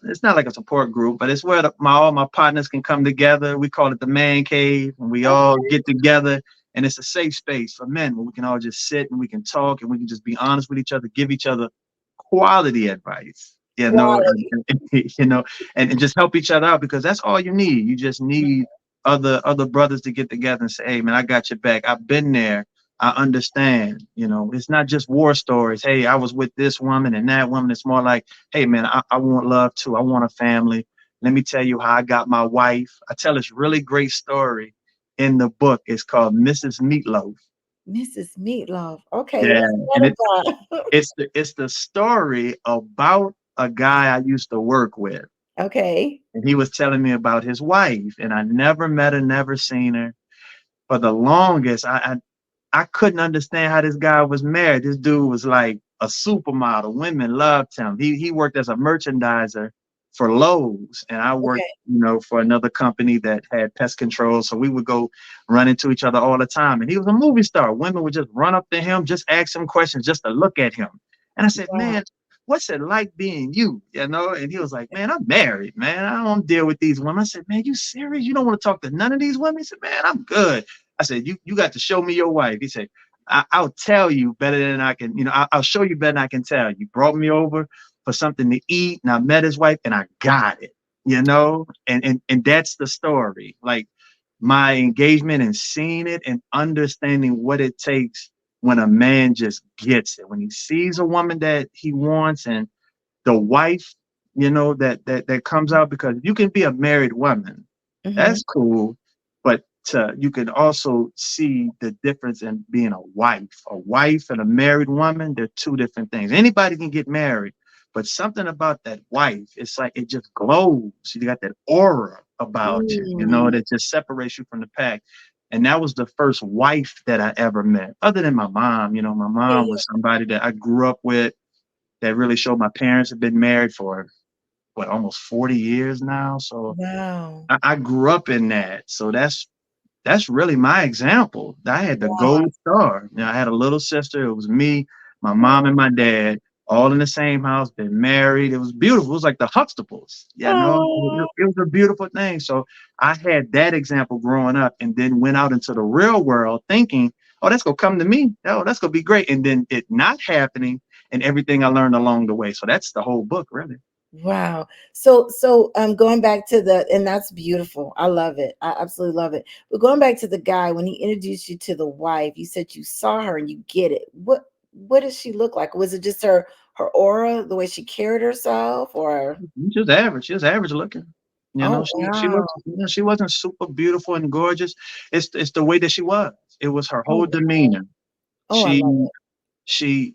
it's not like a support group, but it's where all my partners can come together. We call it the man cave, and we all Okay. get together, and it's a safe space for men where we can all just sit and we can talk and we can just be honest with each other, give each other quality advice, you know, Quality. you know, and just help each other out because that's all you need. You just need other brothers to get together and say, hey man, I got your back. I've been there. I understand. You know, it's not just war stories. Hey, I was with this woman and that woman. It's more like, hey man, I want love too. I want a family. Let me tell you how I got my wife. I tell this really great story in the book. It's called Mrs. Meatloaf. Mrs. Meatloaf. Okay, Yeah, what's and that about? it's the story about a guy I used to work with, Okay. and he was telling me about his wife, and I never met her, never seen her. For the longest, I couldn't understand how this guy was married. This dude was like a supermodel. Women loved him. He worked as a merchandiser for Lowe's, and I worked, Okay. you know, for another company that had pest control. So we would go run into each other all the time. And he was a movie star. Women would just run up to him, just ask him questions, just to look at him. And I said, Wow. man, what's it like being you? You know? And he was like, man, I'm married, man. I don't deal with these women. I said, man, you serious? You don't want to talk to none of these women? He said, man, I'm good. I said, you got to show me your wife. He said, I'll tell you better than I can, you know, I'll show you better than I can tell you. Brought me over for something to eat, and I met his wife, and I got it, you know, and that's the story. Like my engagement and seeing it and understanding what it takes when a man just gets it, when he sees a woman that he wants, and the wife, you know, that comes out because you can be a married woman. Mhm. That's cool, but you can also see the difference in being a wife. A wife and a married woman, they're two different things. Anybody can get married, but something about that wife, it's like it just glows. You got that aura about you, you know, Mm. that just separates you from the pack. And that was the first wife that I ever met, other than my mom. You know, my Yeah, mom yeah. was somebody that I grew up with that really showed my parents have been married for what almost 40 years now. So Wow. I grew up in that. So that's really my example. I had the Wow. gold star. You know, I had a little sister. It was me, my Oh, mom, and my dad. all in the same house, been married. It was beautiful. It was like the Huxtables. Yeah, no, Oh, it was a beautiful thing. So I had that example growing up and then went out into the real world thinking, oh, that's gonna come to me. Oh, that's gonna be great. And then it not happening and everything I learned along the way. So that's the whole book, really. wow. So going back to the, and that's beautiful. I love it. I absolutely love it. But going back to the guy, when he introduced you to the wife, you said you saw her and you get it. What does she look like? Was it just her aura, the way she carried herself, or She was average. She was average looking. You know, oh she was, wow. you know, she wasn't super beautiful and gorgeous. It's the way that she was. It was her Oh whole wow. demeanor. Oh, I love She she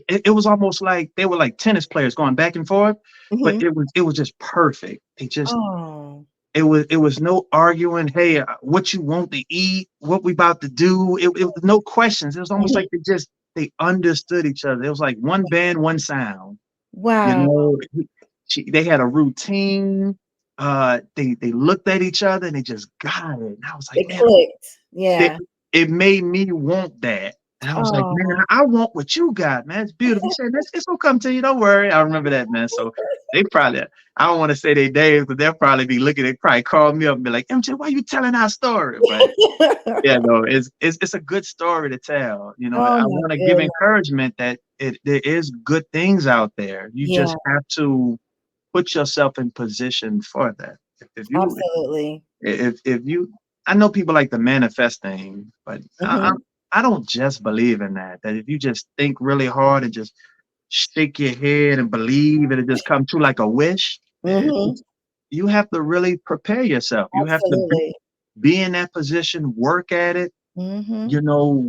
it was almost like they were like tennis players going back and forth, it. but Hmm. it was just perfect. Oh. It was no arguing. Hey, what you want to eat? What we about to do? It was no questions. It was almost Mhm. like they understood each other. It was like one band, one sound. You Wow. know, they had a routine. They looked at each other and they just got it. And I was like, It man, clicked. it, Yeah. it made me want that. And I was like, man, Oh. I want what you got, man. It's beautiful. He said, it's gonna come to you. Don't worry. I remember that, man. So they probably, I don't want to say they names, but they'll probably be looking, they probably call me up and be like, MJ, why you telling our story? But yeah, no, it's a good story to tell. You know, Oh I my want to give goodness. encouragement that there is good things out there. You Yeah, just have to put yourself in position for that. If you absolutely. if you I know people like to manifest things, but Hmm. I don't just believe in that. That if you just think really hard and just shake your head and believe it'll just come true like a wish, Hmm. you have to really prepare yourself. You have to Absolutely. be in that position, work at it, Hmm.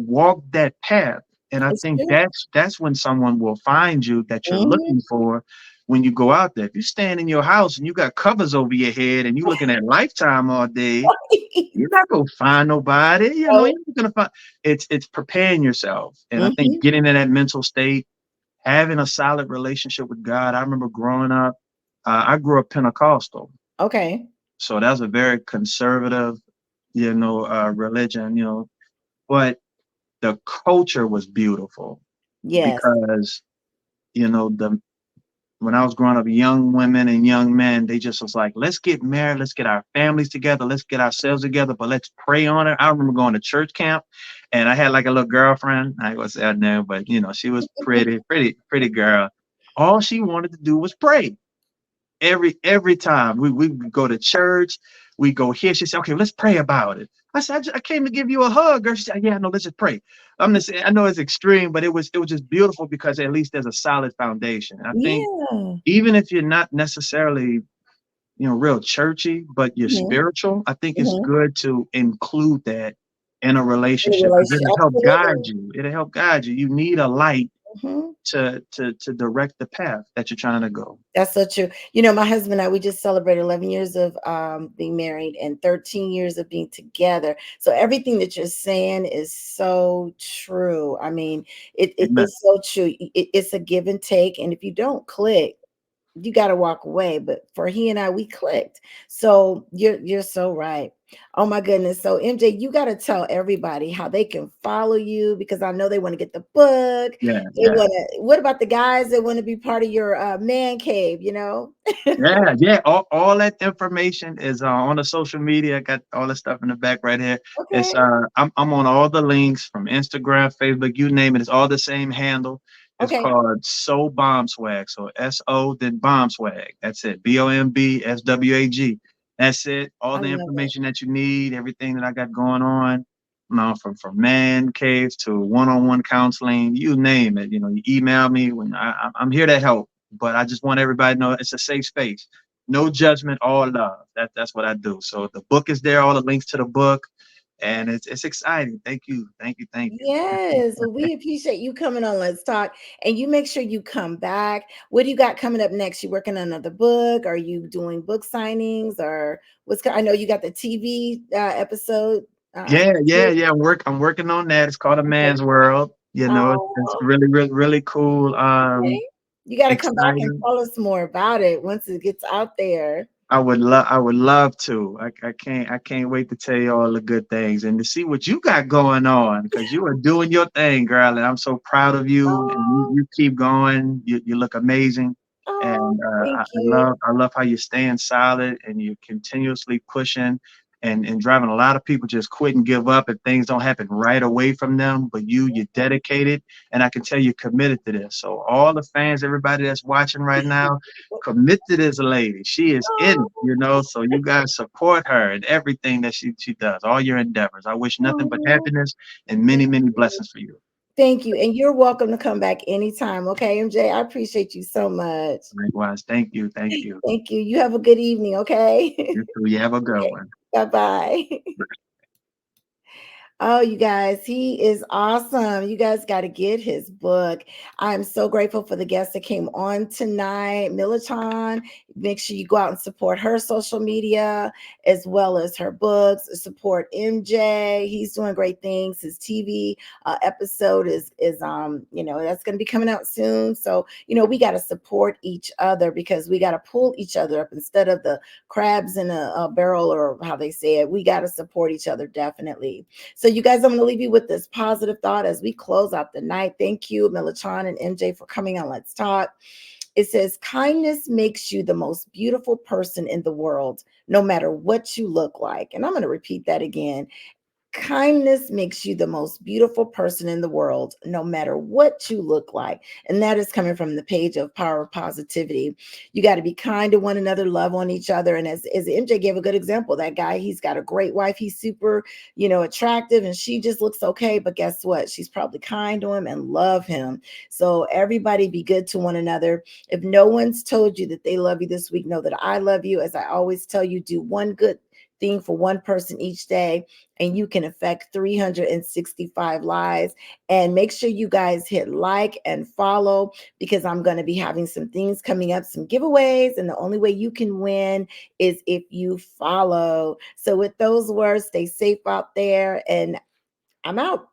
walk that path. And I It's think true. that's when someone will find you that you're Hmm. looking for when you go out there. If you stand in your house and you got covers over your head and you looking at Lifetime all day, you're not gonna find nobody. Oh, You're not gonna find. It's preparing yourself, and I think hmm. getting in that mental state, having a solid relationship with God. I remember growing up. I grew up Pentecostal, Okay. so that's a very conservative, religion. But the culture was beautiful Yes. because the when I was growing up, young women and young men, they just was like, let's get married, let's get our families together, let's get ourselves together, but let's pray on it. I remember going to church camp and I had like a little girlfriend. I ain't gonna say her name, but she was pretty, pretty, pretty girl. All she wanted to do was pray every time we would go to church, we go here. She said, "Okay, let's pray about it." I said, I came to give you a hug." Girl, she said, "Yeah, no, let's just pray." I'm just saying, I know it's extreme, but it was just beautiful because at least there's a solid foundation. And I think Yeah. even if you're not necessarily real churchy, but you're Hmm. spiritual, I think it's Hmm. good to include that in a In a relationship because relationship. it'll help guide Absolutely. you. It'll help guide you. You need a light Hmm. to direct the path that you're trying to go. That's so true. My husband and I, we just celebrated 11 years of being married and 13 years of being together. So everything that you're saying is so true. I mean, Amen. it's so true. It's a give and take. And if you don't click, you got to walk away. But for he and I, we clicked. So you're so right. Oh my goodness. So MJ, you got to tell everybody how they can follow you because I know they want to get the book. Yeah, They yeah. want to. What about the guys that want to be part of your man cave? Yeah, yeah. All that information is on the social media. I got all the stuff in the back right here. Okay. It's I'm on all the links from Instagram, Facebook, you name it. It's all the same handle. It's Okay. called So Bomb Swag. So SO then Bomb Swag. That's it. BOMBSWAG. That's it. All I the love it. information that you need, everything that I got going on. From man caves to one-on-one counseling, you name it. You email me when I'm here to help, but I just want everybody to know it's a safe space. No judgment, all love. That's what I do. So the book is there, all the links to the book, and it's exciting. Thank you, thank you, thank you. Yes. Well, we appreciate you coming on. Let's talk. And you make sure you come back. What do you got coming up next? You working on another book? Are you doing book signings or I know you got the TV episode. Yeah, yeah, Series. yeah. I'm working on that. It's called A Okay. Man's World. It's Oh, really, really, really cool. okay. You got to come back and Exciting. tell us more about it once it gets out there. I would love to. I can't wait to tell you all the good things and to see what you got going on because you are doing your thing, girl, and I'm so proud of you. And Oh, you keep going. You look amazing, oh, and thank you. I love how you're staying solid and you're continuously pushing. And driving a lot of people just quit and give up if things don't happen right away from them. But you're dedicated, and I can tell you're committed to this. So all the fans, everybody that's watching right now, commit to this lady. She is in it, Oh, you know. So you guys support her in everything that she does, all your endeavors. I wish nothing but oh, happiness and many, thank many you. blessings for you. Thank you. And you're welcome to come back anytime. Okay, MJ, I appreciate you so much. Likewise. Thank you. Thank you. Thank you. You have a good evening. Okay. You too. You have a good Okay. one. Bye bye. Oh, you guys, he is awesome. You guys got to get his book. I'm so grateful for the guests that came on tonight. Millichan, make sure you go out and support her social media as well as her books. Support MJ. He's doing great things. His TV episode is that's going to be coming out soon. So, we got to support each other because we got to pull each other up instead of the crabs in a barrel or how they say it. We got to support each other definitely. So, you guys, I'm going to leave you with this positive thought as we close out the night. Thank you, Millichan and MJ, for coming on Let's Talk. It says, kindness makes you the most beautiful person in the world, no matter what you look like. And I'm going to repeat that again. Kindness makes you the most beautiful person in the world, no matter what you look like. And that is coming from the page of Power of Positivity. You got to be kind to one another, love on each other. And as MJ gave a good example, that guy, he's got a great wife. He's super, attractive, and she just looks okay. But guess what? She's probably kind to him and love him. So everybody be good to one another. If no one's told you that they love you this week, know that I love you. As I always tell you, do one good thing for one person each day and you can affect 365 lives. And make sure you guys hit like and follow because I'm going to be having some things coming up, some giveaways. And the only way you can win is if you follow. So, with those words, stay safe out there. And I'm out.